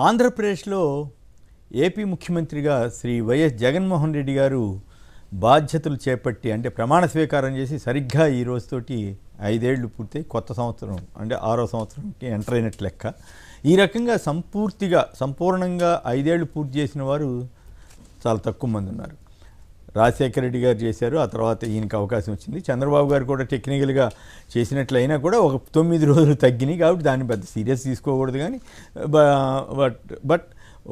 ఆంధ్రప్రదేశ్లో ఏపీ ముఖ్యమంత్రిగా శ్రీ వైఎస్ జగన్మోహన్ రెడ్డి గారు బాధ్యతలు చేపట్టి అంటే ప్రమాణ స్వీకారం చేసి సరిగ్గా ఈ రోజుతోటి 5 ఏళ్ళు పూర్తయి కొత్త సంవత్సరం అంటే 6వ సంవత్సరంకి ఎంటర్ అయినట్టు లెక్క. ఈ రకంగా సంపూర్ణంగా 5 ఏళ్ళు పూర్తి చేసిన వారు చాలా తక్కువ మంది ఉన్నారు. రాజశేఖర రెడ్డి గారు చేశారు, ఆ తర్వాత ఈయనకి అవకాశం వచ్చింది. చంద్రబాబు గారు కూడా టెక్నికల్గా చేసినట్లయినా కూడా ఒక 9 రోజులు తగ్గినాయి కాబట్టి దాన్ని పెద్ద సీరియస్ తీసుకోకూడదు. కానీ బట్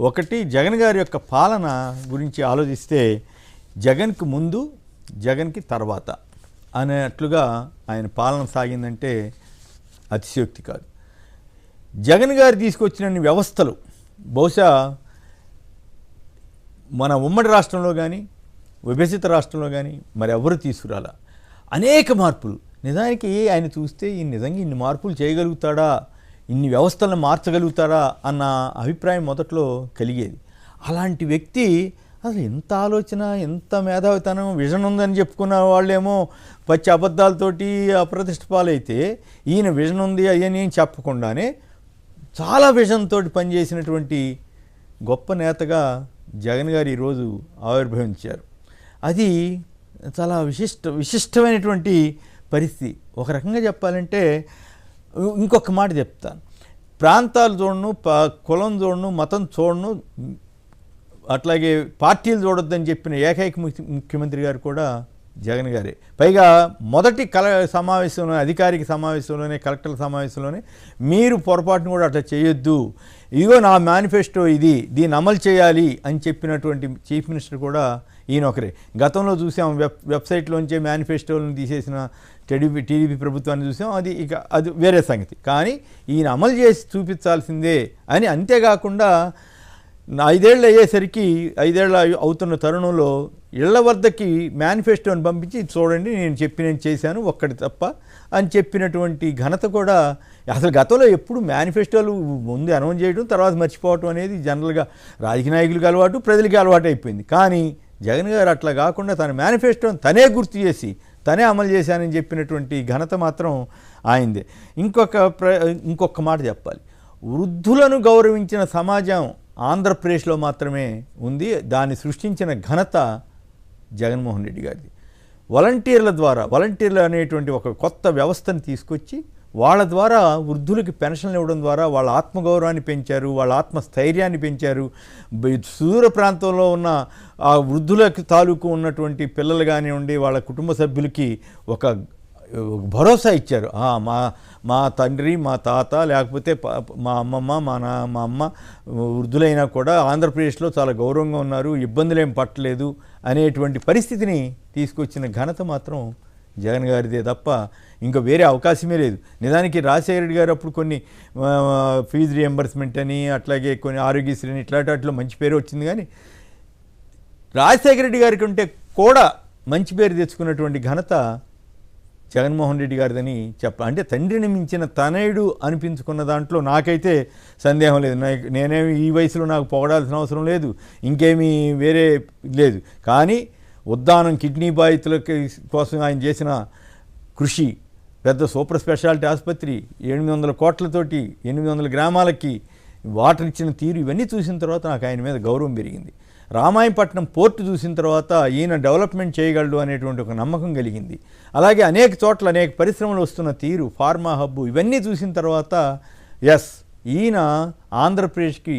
ఒకటి జగన్ గారి యొక్క పాలన గురించి ఆలోచిస్తే జగన్కి ముందు జగన్కి తర్వాత అనేట్లుగా ఆయన పాలన సాగిందంటే అతిశయోక్తి కాదు. జగన్ గారు తీసుకొచ్చిన వ్యవస్థలు బహుశా మన ఉమ్మడి రాష్ట్రంలో కానీ విభజిత రాష్ట్రంలో కానీ మరి ఎవరు తీసుకురాలా. అనేక మార్పులు. నిజానికి ఆయన చూస్తే ఈ నిజంగా ఇన్ని మార్పులు చేయగలుగుతాడా, ఇన్ని వ్యవస్థలను మార్చగలుగుతాడా అన్న అభిప్రాయం మొదట్లో కలిగేది. అలాంటి వ్యక్తి అసలు ఎంత ఆలోచన, ఎంత మేధావితనం, విజన్ ఉందని చెప్పుకున్న వాళ్ళేమో పచ్చి అబద్ధాలతోటి అప్రతిష్ట పాలైతే ఈయన విజన్ ఉంది అని చెప్పకుండానే చాలా విజన్ తోటి పనిచేసినటువంటి గొప్ప నేతగా జగన్ గారు ఈరోజు ఆవిర్భవించారు. అది చాలా విశిష్టమైనటువంటి పరిస్థితి. ఒక రకంగా చెప్పాలంటే ఇంకొక మాట చెప్తాను. ప్రాంతాలు చూడను, కులం చూడను, మతం చూడను, అట్లాగే పార్టీలు చూడొద్దని చెప్పిన ఏకైక ముఖ్యమంత్రి గారు కూడా జగన్ గారే. పైగా మొదటి సమావేశంలో, అధికారిక సమావేశంలోనే, కలెక్టర్ల సమావేశంలోనే మీరు పొరపాటును కూడా అట్లా చేయొద్దు, ఇదిగో నా మేనిఫెస్టో ఇది, దీన్ని అమలు చేయాలి అని చెప్పినటువంటి చీఫ్ మినిస్టర్ కూడా ఈయన ఒకరే. గతంలో చూసాం వెబ్సైట్లోంచే మేనిఫెస్టోలను తీసేసిన టీడీపీ ప్రభుత్వాన్ని చూసాం. అది వేరే సంగతి. కానీ ఈయన అమలు చేసి చూపించాల్సిందే అని. అంతేకాకుండా 5 ఏళ్ళు అయ్యేసరికి 5 ఏళ్ళు అవుతున్న తరుణంలో ఇళ్ల వద్దకి మేనిఫెస్టోని పంపించి చూడండి నేను చేశాను ఒక్కటి తప్ప అని చెప్పినటువంటి ఘనత కూడా. అసలు గతంలో ఎప్పుడు మేనిఫెస్టోలు ముందు అనౌన్స్ చేయడం తర్వాత మర్చిపోవటం అనేది జనరల్గా రాజకీయ నాయకులకు అలవాటు, ప్రజలకి అలవాటు అయిపోయింది. కానీ జగన్ గారు అట్లా కాకుండా తన మేనిఫెస్టోని తనే గుర్తు చేసి తనే అమలు చేశానని చెప్పినటువంటి ఘనత మాత్రం ఆయనదే. ఇంకొక మాట చెప్పాలి. వృద్ధులను గౌరవించిన సమాజం ఆంధ్రప్రదేశ్లో మాత్రమే ఉంది. దాన్ని సృష్టించిన ఘనత జగన్మోహన్ రెడ్డి గారిది. వాలంటీర్లు అనేటువంటి ఒక కొత్త వ్యవస్థను తీసుకొచ్చి వాళ్ళ ద్వారా వృద్ధులకి పెన్షన్లు ఇవ్వడం ద్వారా వాళ్ళ ఆత్మగౌరవాన్ని పెంచారు, వాళ్ళ ఆత్మస్థైర్యాన్ని పెంచారు. సుదూర ప్రాంతంలో ఉన్న ఆ వృద్ధులకు తాలూకు ఉన్నటువంటి పిల్లలు కానివ్వండి, వాళ్ళ కుటుంబ సభ్యులకి ఒక భరోసా ఇచ్చారు. మా తండ్రి, మా తాత, లేకపోతే మా అమ్మమ్మ, మా అమ్మ వృద్ధులైనా కూడా ఆంధ్రప్రదేశ్లో చాలా గౌరవంగా ఉన్నారు, ఇబ్బందులేం పట్టలేదు అనేటువంటి పరిస్థితిని తీసుకొచ్చిన ఘనత మాత్రం జగన్ గారిదే తప్ప ఇంకా వేరే అవకాశమే లేదు. నిజానికి రాజశేఖర రెడ్డి గారు అప్పుడు కొన్ని ఫీజు రియంబర్స్మెంట్ అని, అట్లాగే కొన్ని ఆరోగ్యశ్రీ అని ఇట్లాంటిలో మంచి పేరు వచ్చింది. కానీ రాజశేఖర రెడ్డి గారి కంటే కూడా మంచి పేరు తెచ్చుకున్నటువంటి ఘనత జగన్మోహన్ రెడ్డి గారిదని అంటే తండ్రిని మించిన తనయుడు అనిపించుకున్న దాంట్లో నాకైతే సందేహం లేదు. నేనేమి ఈ వయసులో నాకు పొగడాల్సిన అవసరం లేదు, ఇంకేమీ వేరే లేదు. కానీ ఉద్దానం కిడ్నీ బాధితుల కోసం ఆయన చేసిన కృషి, పెద్ద సూపర్ స్పెషాలిటీ ఆసుపత్రి, 800 కోట్లతోటి 800 గ్రామాలకి వాటర్ ఇచ్చిన తీరు, ఇవన్నీ చూసిన తర్వాత నాకు ఆయన మీద గౌరవం పెరిగింది. రామాయపట్నం పోర్టు చూసిన తర్వాత ఈయన డెవలప్మెంట్ చేయగలడు అనేటువంటి ఒక నమ్మకం కలిగింది. అలాగే అనేక చోట్ల అనేక పరిశ్రమలు వస్తున్న తీరు, ఫార్మా హబ్బు, ఇవన్నీ చూసిన తర్వాత ఈయన ఆంధ్రప్రదేశ్కి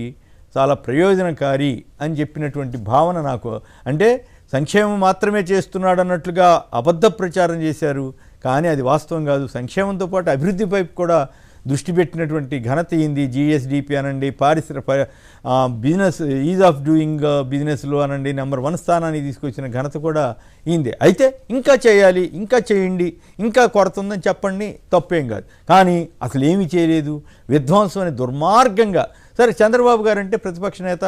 చాలా ప్రయోజనకారి అని చెప్పినటువంటి భావన నాకు. అంటే సంక్షేమం మాత్రమే చేస్తున్నాడు అన్నట్లుగా అబద్ధ ప్రచారం చేశారు, కానీ అది వాస్తవం కాదు. సంక్షేమంతో పాటు అభివృద్ధి వైపు కూడా దృష్టి పెట్టినటువంటి ఘనత అయింది. జిఎస్డిపి అనండి, బిజినెస్ ఈజ్ ఆఫ్ డూయింగ్ బిజినెస్లో అనండి నెంబర్ 1 స్థానాన్ని తీసుకొచ్చిన ఘనత కూడా అయింది. అయితే ఇంకా చేయాలి, ఇంకా చేయండి, ఇంకా కొరత ఉందని చెప్పండి, తప్పేం కాదు. కానీ అసలు ఏమీ చేయలేదు, విధ్వంసం అనే దుర్మార్గంగా. సరే, చంద్రబాబు గారు అంటే ప్రతిపక్ష నేత,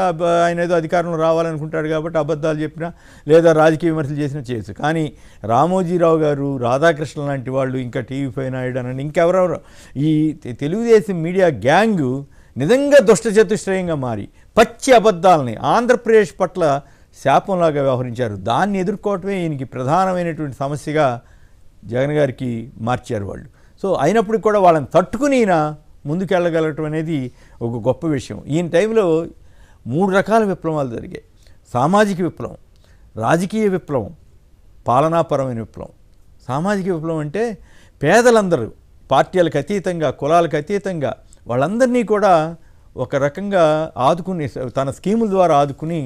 ఆయన ఏదో అధికారంలో రావాలనుకుంటాడు కాబట్టి అబద్ధాలు చెప్పినా లేదా రాజకీయ విమర్శలు చేసినా చేయొచ్చు. కానీ రామోజీరావు గారు, రాధాకృష్ణ లాంటి వాళ్ళు, ఇంకా టీవీ5 నాయుడు అనండి, ఇంకెవరెవరో ఈ తెలుగుదేశం మీడియా గ్యాంగు నిజంగా దుష్టచతుష్టయంగా మారి పచ్చి అబద్ధాలని ఆంధ్రప్రదేశ్ పట్ల శాపంలాగా వ్యవహరించారు. దాన్ని ఎదుర్కోవటమే ఈయనకి ప్రధానమైనటువంటి సమస్యగా జగన్ గారికి మార్చారు వాళ్ళు. సో అయినప్పటికి కూడా వాళ్ళని తట్టుకుని ఈయన ముందుకెళ్ళగలగటం అనేది ఒక గొప్ప విషయం. ఈయన టైంలో 3 రకాల విప్లవాలు జరిగాయి. సామాజిక విప్లవం, రాజకీయ విప్లవం, పాలనాపరమైన విప్లవం. సామాజిక విప్లవం అంటే పేదలందరూ పార్టీలకు అతీతంగా, కులాలకు అతీతంగా వాళ్ళందరినీ కూడా ఒక రకంగా ఆదుకుని, తన స్కీముల ద్వారా ఆదుకుని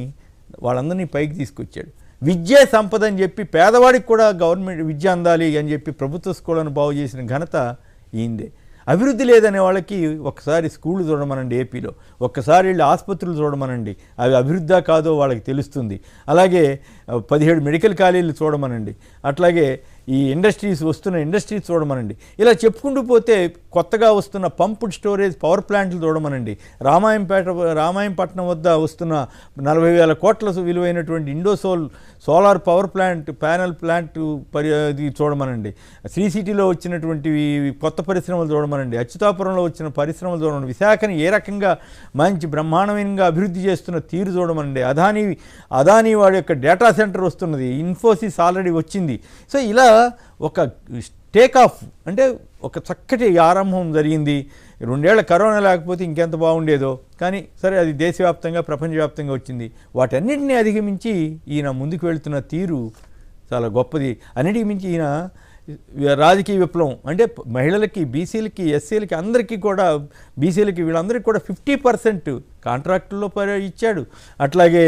వాళ్ళందరినీ పైకి తీసుకొచ్చాడు. విద్యా సంపద అని చెప్పి పేదవాడికి కూడా గవర్నమెంట్ విద్య అందాలి అని చెప్పి ప్రభుత్వ స్కూళ్ళను బాగు చేసిన ఘనత ఈందే. అభివృద్ధి లేదనే వాళ్ళకి ఒక్కసారి స్కూళ్ళు చూడమనండి, ఏపీలో ఒక్కసారి వెళ్ళి ఆసుపత్రులు చూడమనండి, అవి అభివృద్ధా కాదో వాళ్ళకి తెలుస్తుంది. అలాగే 17 మెడికల్ కాలేజీలు చూడమనండి, అట్లాగే ఈ వస్తున్న ఇండస్ట్రీస్ చూడమనండి. ఇలా పోతే కొత్తగా వస్తున్న పంప్డ్ స్టోరేజ్ పవర్ ప్లాంట్లు చూడమనండి. రామాయంపట్నం వద్ద వస్తున్న 40,000 కోట్ల విలువైనటువంటి సోలార్ పవర్ ప్యానల్ ప్లాంట్ ఇది చూడమనండి. శ్రీ సిటీలో వచ్చినటువంటి కొత్త పరిశ్రమలు చూడమనండి. అచ్యుతాపురంలో వచ్చిన పరిశ్రమలు చూడమని, విశాఖని ఏ రకంగా మంచి బ్రహ్మాండమైనగా అభివృద్ధి చేస్తున్న తీరు చూడమనండి. అదానీ వాడి యొక్క డేటా సెంటర్ వస్తున్నది, ఇన్ఫోసిస్ ఆల్రెడీ వచ్చింది. సో ఇలా ఒక టేక్ ఆఫ్ అంటే ఒక చక్కటి ఆరంభం జరిగింది. 2 ఏళ్ల కరోనా లేకపోతే ఇంకెంత బాగుండేదో, కానీ సరే అది దేశవ్యాప్తంగా ప్రపంచవ్యాప్తంగా వచ్చింది. వాటన్నిటిని అధిగమించి ఈయన ముందుకు వెళుతున్న తీరు చాలా గొప్పది. అన్నిటికి మించి ఈయన రాజకీయ విప్లవం అంటే మహిళలకి, బీసీలకి, ఎస్సీలకి అందరికీ కూడా, బీసీలకి వీళ్ళందరికీ కూడా 50% కాంట్రాక్టుల్లో ఇచ్చాడు. అట్లాగే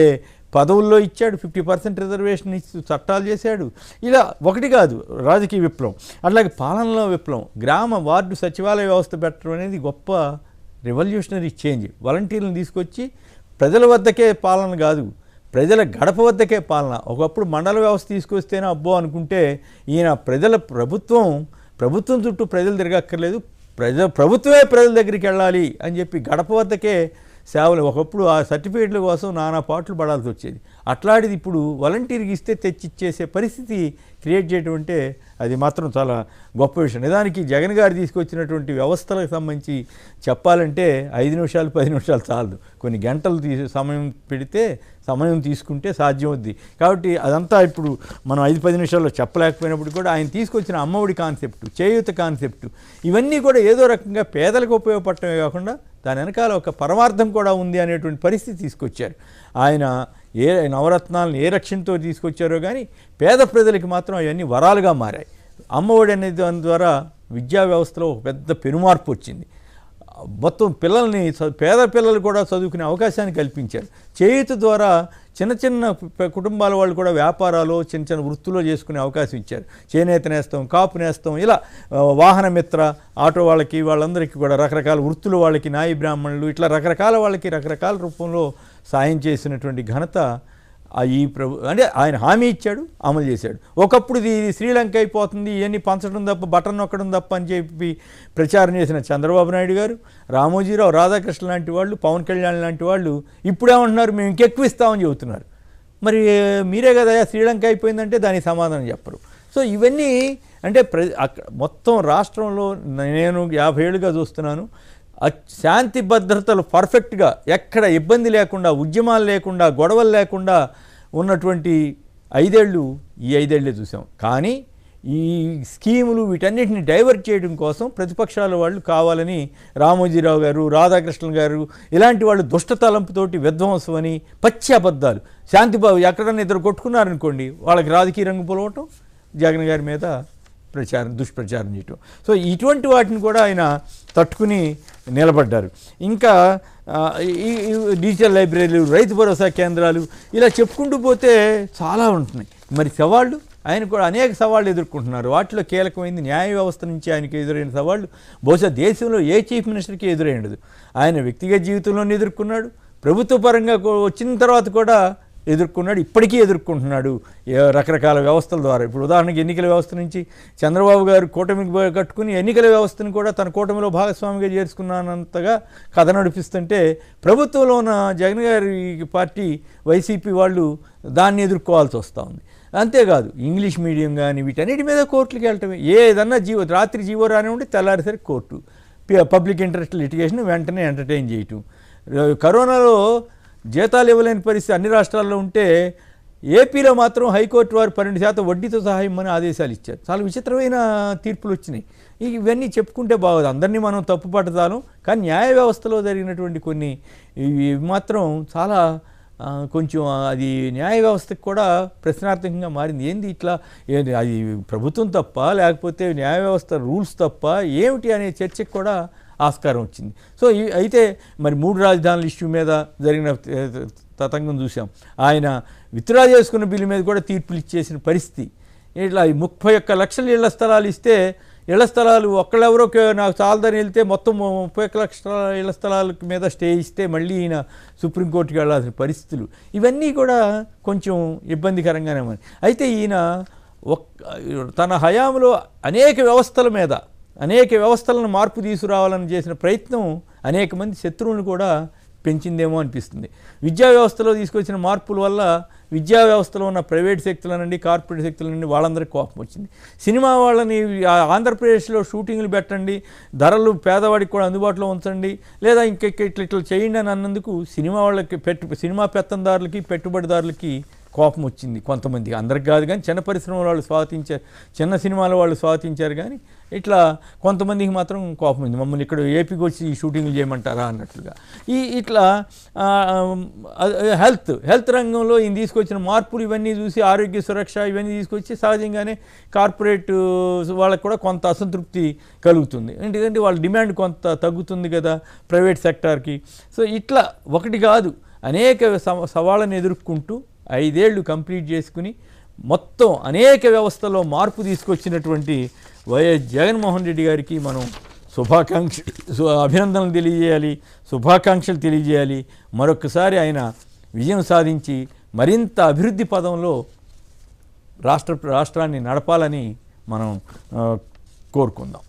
పదవుల్లో ఇచ్చాడు, 50% రిజర్వేషన్ ఇచ్చి చట్టాలు చేశాడు. ఇలా ఒకటి కాదు రాజకీయ విప్లవం. అట్లాగే పాలనలో విప్లవం, గ్రామ వార్డు సచివాలయ వ్యవస్థ పెట్టడం అనేది గొప్ప రెవల్యూషనరీ చేంజ్. వాలంటీర్లను తీసుకొచ్చి ప్రజల వద్దకే పాలన కాదు, ప్రజల గడప వద్దకే పాలన. ఒకప్పుడు మండల వ్యవస్థ తీసుకొస్తేనే అబ్బో అనుకుంటే ఈయన ప్రభుత్వం చుట్టూ ప్రజలు తిరగక్కర్లేదు, ప్రభుత్వమే ప్రజల దగ్గరికి వెళ్ళాలి అని చెప్పి గడప వద్దకే సేవలు. ఒకప్పుడు ఆ సర్టిఫికేట్ల కోసం నానా పాటలు పడాల్సి వచ్చేది. అట్లాంటిది ఇప్పుడు వాలంటీర్కి ఇస్తే తెచ్చిచ్చేసే పరిస్థితి క్రియేట్ చేయడం అంటే అది మాత్రం చాలా గొప్ప విషయం. నిజానికి జగన్ గారు తీసుకొచ్చినటువంటి వ్యవస్థలకు సంబంధించి చెప్పాలంటే 5 నిమిషాలు 10 నిమిషాలు చాలదు, కొన్ని గంటలు సమయం తీసుకుంటే సాధ్యం అవుద్ది. కాబట్టి అదంతా ఇప్పుడు మనం 5-10 నిమిషాల్లో చెప్పలేకపోయినప్పుడు కూడా ఆయన తీసుకొచ్చిన అమ్మఒడి కాన్సెప్టు, చేయూత కాన్సెప్టు, ఇవన్నీ కూడా ఏదో రకంగా పేదలకు ఉపయోగపడటమే కాకుండా దాని వెనకాల ఒక పరమార్థం కూడా ఉంది అనేటువంటి పరిస్థితి తీసుకొచ్చారు. ఆయన ఏ నవరత్నాలను ఏ రక్షణతో తీసుకొచ్చారో కానీ పేద ప్రజలకి మాత్రం అవన్నీ వరాలుగా మారాయి. అమ్మఒడి అనేది దాని ద్వారా విద్యా వ్యవస్థలో ఒక పెద్ద పెనుమార్పు వచ్చింది. మొత్తం పేద పిల్లలు కూడా చదువుకునే అవకాశాన్ని కల్పించారు. చేయూత ద్వారా చిన్న కుటుంబాల వాళ్ళు కూడా వ్యాపారాలు, చిన్న వృత్తుల్లో చేసుకునే అవకాశం ఇచ్చారు. చేనేత నేస్తం, కాపు నేస్తం, ఇలా వాహన మిత్ర, ఆటో వాళ్ళందరికీ కూడా రకరకాల వృత్తులు, వాళ్ళకి నాయి బ్రాహ్మణులు, ఇట్లా రకరకాల వాళ్ళకి రకరకాల రూపంలో సాయం చేసినటువంటి ఘనత అంటే ఆయన హామీ ఇచ్చాడు, అమలు చేశాడు. ఒకప్పుడు ఇది శ్రీలంక అయిపోతుంది, ఇవన్నీ పంచడం తప్ప, బటన్ నొక్కడం తప్ప అని చెప్పి ప్రచారం చేసిన చంద్రబాబు నాయుడు గారు, రామోజీరావు, రాధాకృష్ణ లాంటి వాళ్ళు, పవన్ కళ్యాణ్ లాంటి వాళ్ళు ఇప్పుడేమంటున్నారు, మేము ఇంకెక్కువ ఇస్తామని చెబుతున్నారు. మరి మీరే కదా శ్రీలంక అయిపోయిందంటే దానికి సమాధానం చెప్పరు. సో ఇవన్నీ అంటే మొత్తం రాష్ట్రంలో నేను 50 ఏళ్ళుగా చూస్తున్నాను, శాంతి భద్రతలు పర్ఫెక్ట్గా ఎక్కడ ఇబ్బంది లేకుండా, ఉద్యమాలు లేకుండా, గొడవలు లేకుండా ఉన్నటువంటి 5 ఏళ్ళు ఈ 5 ఏళ్ళే చూసాం. కానీ ఈ స్కీములు వీటన్నిటిని డైవర్ట్ చేయడం కోసం ప్రతిపక్షాల వాళ్ళు కావాలని రామోజీరావు గారు, రాధాకృష్ణ గారు ఇలాంటి వాళ్ళు దుష్టతలంపుతోటి విధ్వంసం అని పచ్చి అబద్ధాలు, ఎక్కడన్నా ఇద్దరు కొట్టుకున్నారనుకోండి వాళ్ళకి రాజకీయ రంగు పొలవటం, జగన్ గారి మీద దుష్ప్రచారం చేయటం. సో ఇటువంటి వాటిని కూడా ఆయన తట్టుకుని నిలబడ్డారు. ఇంకా ఈ డిజిటల్ లైబ్రరీలు, రైతు భరోసా కేంద్రాలు, ఇలా చెప్పుకుంటూ పోతే చాలా ఉంటున్నాయి. మరి సవాళ్ళు, ఆయన కూడా అనేక సవాళ్ళు ఎదుర్కొంటున్నారు. వాటిలో కీలకమైంది న్యాయ వ్యవస్థ నుంచి ఆయనకి ఎదురైన సవాళ్ళు బహుశా దేశంలో ఏ చీఫ్ మినిస్టర్కి ఎదురైండదు. ఆయన వ్యక్తిగత జీవితంలోనే ఎదుర్కొన్నాడు, ప్రభుత్వ పరంగా వచ్చిన తర్వాత కూడా ఎదుర్కొన్నాడు, ఇప్పటికీ ఎదుర్కొంటున్నాడు రకరకాల వ్యవస్థల ద్వారా. ఇప్పుడు ఉదాహరణకి ఎన్నికల వ్యవస్థ నుంచి చంద్రబాబు గారు కూటమికి కట్టుకుని ఎన్నికల వ్యవస్థను కూడా తన కూటమిలో భాగస్వామిగా చేర్చుకున్నంతగా కథ నడిపిస్తుంటే, ప్రభుత్వంలో ఉన్న జగన్ గారి పార్టీ వైసీపీ వాళ్ళు దాన్ని ఎదుర్కోవాల్సి వస్తూ ఉంది. అంతేకాదు ఇంగ్లీష్ మీడియం కానీ వీటన్నిటి మీద కోర్టులకు వెళ్ళటమే. ఏదన్నా రాత్రి జీవో రానివ్వండి, తెల్లారిసరికి కోర్టు, పబ్లిక్ ఇంట్రెస్ట్ లిటిగేషన్ వెంటనే ఎంటర్టైన్ చేయటం. కరోనాలో జీతాలు ఇవ్వలేని పరిస్థితి అన్ని రాష్ట్రాల్లో ఉంటే ఏపీలో మాత్రం హైకోర్టు వారు 12% వడ్డీతో సహా ఇమ్మని ఆదేశాలు ఇచ్చారు. చాలా విచిత్రమైన తీర్పులు వచ్చినాయి. ఇవన్నీ చెప్పుకుంటే బాగోదు, అందరినీ మనం తప్పు పడతాను, కానీ న్యాయ వ్యవస్థలో జరిగినటువంటి కొన్ని ఇవి మాత్రం చాలా కొంచెం అది న్యాయ వ్యవస్థకు కూడా ప్రశ్నార్థకంగా మారింది. ఏంది ఇట్లా, అది ప్రభుత్వం తప్ప లేకపోతే న్యాయ వ్యవస్థ రూల్స్ తప్ప ఏమిటి అనే చర్చకు కూడా ఆస్కారం వచ్చింది. సో అయితే మరి 3 రాజధానుల ఇష్యూ మీద జరిగిన తతంగం చూసాం. ఆయన విత్డ్రా చేసుకున్న బిల్లు మీద కూడా తీర్పులు ఇచ్చేసిన పరిస్థితి. ఇట్లా 31 లక్షల ఇళ్ల స్థలాలు ఇస్తే, ఇళ్ల స్థలాలు ఒక్కళ్ళెవరో నాకు చాలదని వెళ్తే మొత్తం 31 లక్షల ఇళ్ల స్థలాల మీద స్టే ఇస్తే మళ్ళీ ఈయన సుప్రీంకోర్టుకి వెళ్ళాల్సిన పరిస్థితులు, ఇవన్నీ కూడా కొంచెం ఇబ్బందికరంగానే ఉన్నాయి. అయితే ఈయన తన హయాంలో అనేక వ్యవస్థలను మార్పు తీసుకురావాలని చేసిన ప్రయత్నం అనేక మంది శత్రువులను కూడా పెంచిందేమో అనిపిస్తుంది. విద్యా వ్యవస్థలో తీసుకొచ్చిన మార్పుల వల్ల విద్యా వ్యవస్థలో ఉన్న ప్రైవేట్ శక్తుల నుండి కార్పొరేట్ శక్తుల నుండి వాళ్ళందరికీ కోపం వచ్చింది. సినిమా వాళ్ళని ఆంధ్రప్రదేశ్లో షూటింగ్లు పెట్టండి, ధరలు పేదవాడికి కూడా అందుబాటులో ఉంచండి, లేదా ఇట్లా చేయండి అని అన్నందుకు సినిమా వాళ్ళకి సినిమా పెత్తందారులకి పెట్టుబడిదారులకి కోపం వచ్చింది కొంతమంది, అందరికి కాదు కానీ చిన్న పరిశ్రమల వాళ్ళు స్వాగతించారు, చిన్న సినిమాల వాళ్ళు స్వాగతించారు, కానీ ఇట్లా కొంతమందికి మాత్రం కోపం ఉంది. మమ్మల్ని ఇక్కడ ఏపీకి వచ్చి ఈ షూటింగ్లు చేయమంటారా అన్నట్లుగా. ఇట్లా హెల్త్ రంగంలో ఈయన తీసుకొచ్చిన మార్పులు ఇవన్నీ చూసి, ఆరోగ్య సురక్ష ఇవన్నీ తీసుకొచ్చి సహజంగానే కార్పొరేట్ వాళ్ళకు కూడా కొంత అసంతృప్తి కలుగుతుంది. ఎందుకంటే వాళ్ళ డిమాండ్ కొంత తగ్గుతుంది కదా ప్రైవేట్ సెక్టార్కి. సో ఇట్లా ఒకటి కాదు, అనేక సవాళ్ళను ఎదుర్కొంటూ 5 ఏళ్ళు కంప్లీట్ చేసుకుని మొత్తం అనేక వ్యవస్థలో మార్పు తీసుకొచ్చినటువంటి వైఎస్ జగన్మోహన్ రెడ్డి గారికి మనం అభినందనలు తెలియజేయాలి, శుభాకాంక్షలు తెలియజేయాలి. మరొకసారి ఆయన విజయం సాధించి మరింత అభివృద్ధి పదంలో రాష్ట్రాన్ని నడపాలని మనం కోరుకుందాం.